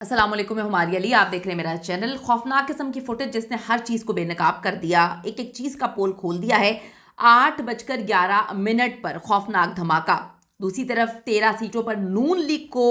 अस्सलाम वालेकुम, मैं हुमारी अली। आप देख रहे हैं मेरा चैनल। खौफनाक किस्म की फुटेज जिसने हर चीज़ को बेनकाब कर दिया, एक एक चीज़ का पोल खोल दिया है। 8:11 पर खौफनाक धमाका। दूसरी तरफ 13 सीटों पर नून लीग को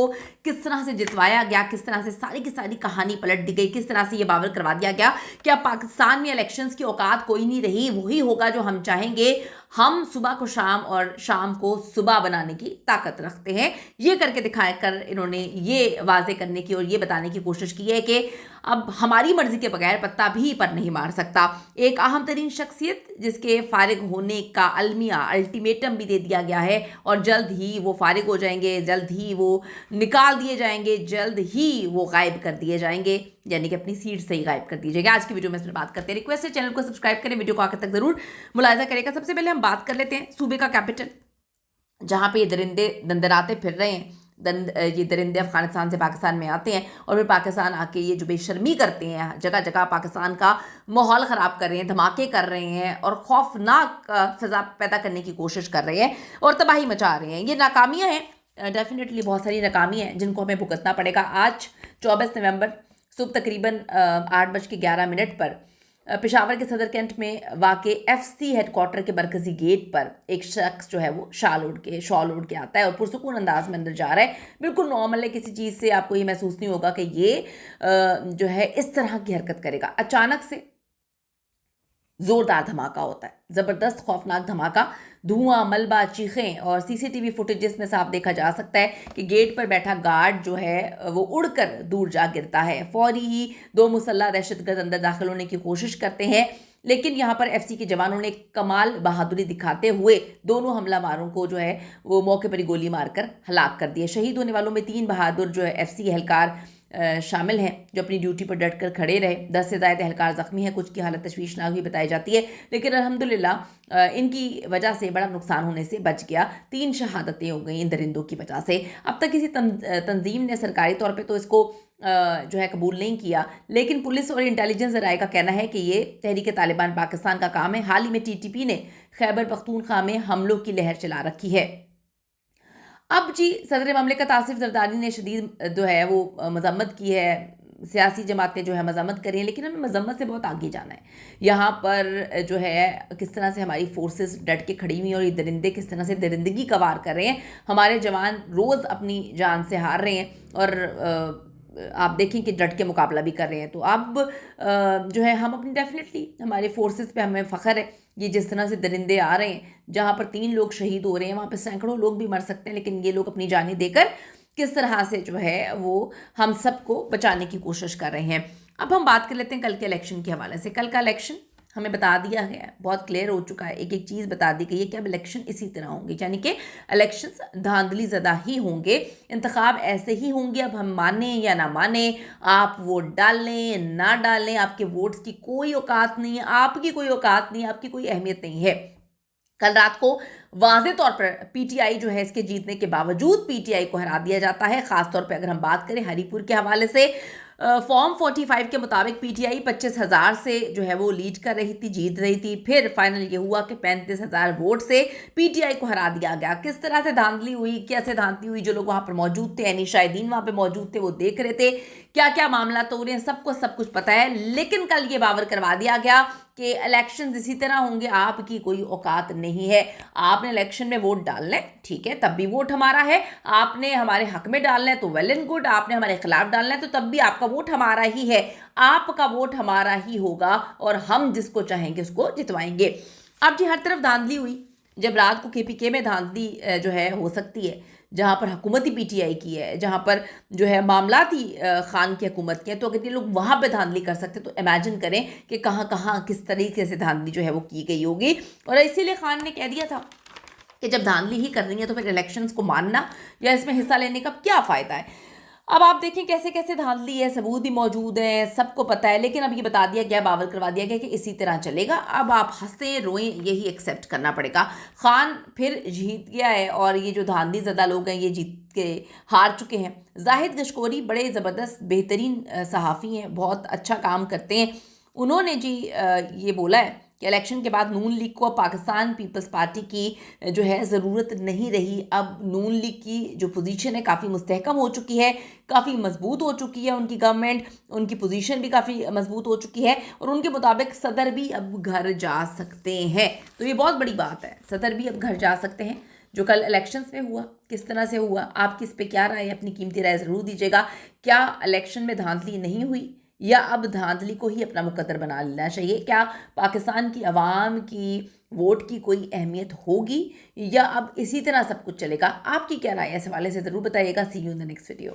किस तरह से जितवाया गया, किस तरह से सारी की सारी कहानी पलट दी गई, किस तरह से ये बावर करवा दिया गया कि अब पाकिस्तान में इलेक्शंस की औकात कोई नहीं रही, वही होगा जो हम चाहेंगे। हम सुबह को शाम और शाम को सुबह बनाने की ताकत रखते हैं। ये करके दिखाया कर इन्होंने ये वाजे करने की और ये बताने की कोशिश की है कि अब हमारी मर्जी के बगैर पत्ता भी पर नहीं मार सकता। एक अहम तरीन शख्सियत जिसके फारिग होने का अलमिया अल्टीमेटम भी दे दिया गया है और जल्द ही वो फारिग हो जाएंगे, जल्द ही वो निकाल दिए जाएंगे, जल्द ही वो गायब कर दिए जाएंगे, यानी कि अपनी सीट से ही गायब कर दी जाएगी। आज की वीडियो में इस पर बात करते हैं। रिक्वेस्ट है चैनल को सब्सक्राइब करें, वीडियो को आखिर तक जरूर मुलाहिजा करेगा। सबसे पहले हम बात कर लेते हैं सूबे का कैपिटल, जहाँ पे ये दरिंदे दंदराते फिर रहे हैं। ये दरिंदे अफगानिस्तान से पाकिस्तान में आते हैं और फिर पाकिस्तान आके ये जो बेशर्मी करते हैं, जगह जगह पाकिस्तान का माहौल ख़राब कर रहे हैं, धमाके कर रहे हैं और खौफनाक फ़िज़ा पैदा करने की कोशिश कर रहे हैं और तबाही मचा रहे हैं। ये नाकामियाँ हैं, डेफिनेटली बहुत सारी नाकामियाँ हैं जिनको हमें भुगतना पड़ेगा। आज 24 नवंबर सुबह तकरीबन 8:11 पर पेशावर के सदर कैंट में वाक़े एफसी हेडक्वार्टर के मरकजी गेट पर एक शख्स जो है वो शॉल ओढ़ के आता है और पुरसुकून अंदाज में अंदर जा रहा है। बिल्कुल नॉर्मल है, किसी चीज़ से आपको ये महसूस नहीं होगा कि ये जो है इस तरह की हरकत करेगा। अचानक से ज़ोरदार धमाका होता है, ज़बरदस्त खौफनाक धमाका। धुआं, मलबा, चीखें और सीसीटीवी फुटेजेस में साफ देखा जा सकता है कि गेट पर बैठा गार्ड जो है वो उड़कर दूर जा गिरता है। फौरी ही 2 मुसल्लह दहशतगर्द अंदर दाखिल होने की कोशिश करते हैं, लेकिन यहाँ पर एफसी के जवानों ने कमाल बहादुरी दिखाते हुए दोनों हमलावारों को जो है वो मौके पर ही गोली मारकर हलाक कर दिए। शहीद होने वालों में 3 बहादुर जो है एफसी एहलकार शामिल हैं जो अपनी ड्यूटी पर डटकर खड़े रहे। 10 से ज़्यादा एहलकार ज़ख्मी हैं, कुछ की हालत तशवीशनाक भी बताई जाती है, लेकिन अल्हम्दुलिल्लाह इनकी वजह से बड़ा नुकसान होने से बच गया। 3 शहादतें हो गई इन दरिंदों की वजह से। अब तक किसी तंजीम ने सरकारी तौर पर तो इसको जो है कबूल नहीं किया, लेकिन पुलिस और इंटेलिजेंस ज़राए का कहना है कि ये तहरीक तालिबान पाकिस्तान का काम है। हाल ही में टीटीपी ने खैबर पख्तूनख्वा में हमलों की लहर चला रखी है। अब जी सदर ममलिकत आसिफ जरदारी ने शदीद जो है वो मजम्मत की है, सियासी जमातें जो है मजम्मत करी हैं, लेकिन हमें मजम्मत से बहुत आगे जाना है। यहाँ पर जो है किस तरह से हमारी फोर्सेस डट के खड़ी हुई हैं और ये दरिंदे किस तरह से दरिंदगी का वार कर रहे हैं। हमारे जवान रोज़ अपनी जान से हार रहे हैं और आप देखें कि डट के मुकाबला भी कर रहे हैं। तो अब जो है हम अपनी डेफिनेटली हमारे फोर्सेस पे हमें फ़ख्र है। ये जिस तरह से दरिंदे आ रहे हैं, जहाँ पर 3 लोग शहीद हो रहे हैं, वहाँ पर सैकड़ों लोग भी मर सकते हैं, लेकिन ये लोग अपनी जानें देकर किस तरह से जो है वो हम सबको बचाने की कोशिश कर रहे हैं। अब हम बात कर लेते हैं कल के इलेक्शन के हवाले से। कल का इलेक्शन हमें बता दिया गया है, बहुत क्लियर हो चुका है, एक एक चीज़ बता दी गई है कि अब इलेक्शन इसी तरह होंगे, यानी कि इलेक्शंस धांधली ज़दा ही होंगे, इंतखाब ऐसे ही होंगे। अब हम माने या ना माने, आप वोट डालें ना डालें, आपके वोट्स की कोई औकात नहीं है, आपकी कोई औकात नहीं है, आपकी कोई अहमियत नहीं है। कल रात को वाज़े तौर पर पीटीआई जो है इसके जीतने के बावजूद पीटीआई को हरा दिया जाता है। ख़ासतौर पर अगर हम बात करें हरीपुर के हवाले से, फॉर्म 45 के मुताबिक पीटीआई 25,000 से जो है वो लीड कर रही थी, जीत रही थी। फिर फाइनल ये हुआ कि 35,000 वोट से पीटीआई को हरा दिया गया। किस तरह से धांधली हुई, कैसे धांधली हुई, जो लोग वहाँ पर मौजूद थे, यानी शाहिदीन वहाँ पर मौजूद थे, वो देख रहे थे क्या क्या मामला तो उन्हें सबको सब कुछ पता है। लेकिन कल ये बावर करवा दिया गया कि इलेक्शन इसी तरह होंगे, आपकी कोई औकात नहीं है। आपने इलेक्शन में वोट डालना है, ठीक है, तब भी वोट हमारा है। आपने हमारे हक में डालना है तो वेल एंड गुड, आपने हमारे खिलाफ डालना है तो तब भी आपका वोट हमारा ही है। आपका वोट हमारा ही होगा और हम जिसको चाहेंगे उसको जितवाएंगे। अब जी हर तरफ धांधली हुई। जब रात को केपीके में धांधली जो है हो सकती है, जहाँ पर हुकूमती पीटीआई की है, जहाँ पर जो है मामलाती खान की हुकूमत की है, तो अगर ये लोग वहाँ पे धांधली कर सकते तो इमेजिन करें कि कहाँ कहाँ किस तरीके से धांधली जो है वो की गई होगी। और इसीलिए खान ने कह दिया था कि जब धांधली ही करनी है तो फिर इलेक्शंस को मानना या इसमें हिस्सा लेने का क्या फ़ायदा है। अब आप देखें कैसे कैसे धांधली है, सबूत भी मौजूद हैं, सबको पता है, लेकिन अब ये बता दिया गया, बावर करवा दिया गया कि इसी तरह चलेगा। अब आप हंसे रोएं यही एक्सेप्ट करना पड़ेगा। खान फिर जीत गया है और ये जो धांधली ज़दा लोग हैं ये जीत के हार चुके हैं। जाहिद गशकोरी बड़े ज़बरदस्त बेहतरीन सहाफ़ी हैं, बहुत अच्छा काम करते हैं। उन्होंने जी ये बोला है कि इलेक्शन के बाद नून लीग को अब पाकिस्तान पीपल्स पार्टी की जो है ज़रूरत नहीं रही। अब नून लीग की जो पोजीशन है काफ़ी मुस्तहकम हो चुकी है, काफ़ी मजबूत हो चुकी है उनकी गवर्नमेंट, उनकी पोजीशन भी काफ़ी मजबूत हो चुकी है और उनके मुताबिक सदर भी अब घर जा सकते हैं। तो ये बहुत बड़ी बात है, सदर भी अब घर जा सकते हैं। जो कल इलेक्शंस में हुआ किस तरह से हुआ, आपकी इस पे क्या राय है? अपनी कीमती राय ज़रूर दीजिएगा। क्या इलेक्शन में धांधली नहीं हुई या अब धांधली को ही अपना मुकद्दर बना लेना चाहिए? क्या पाकिस्तान की आवाम की वोट की कोई अहमियत होगी या अब इसी तरह सब कुछ चलेगा? आपकी क्या राय है इस हवाले से ज़रूर बताइएगा। See you in the next video.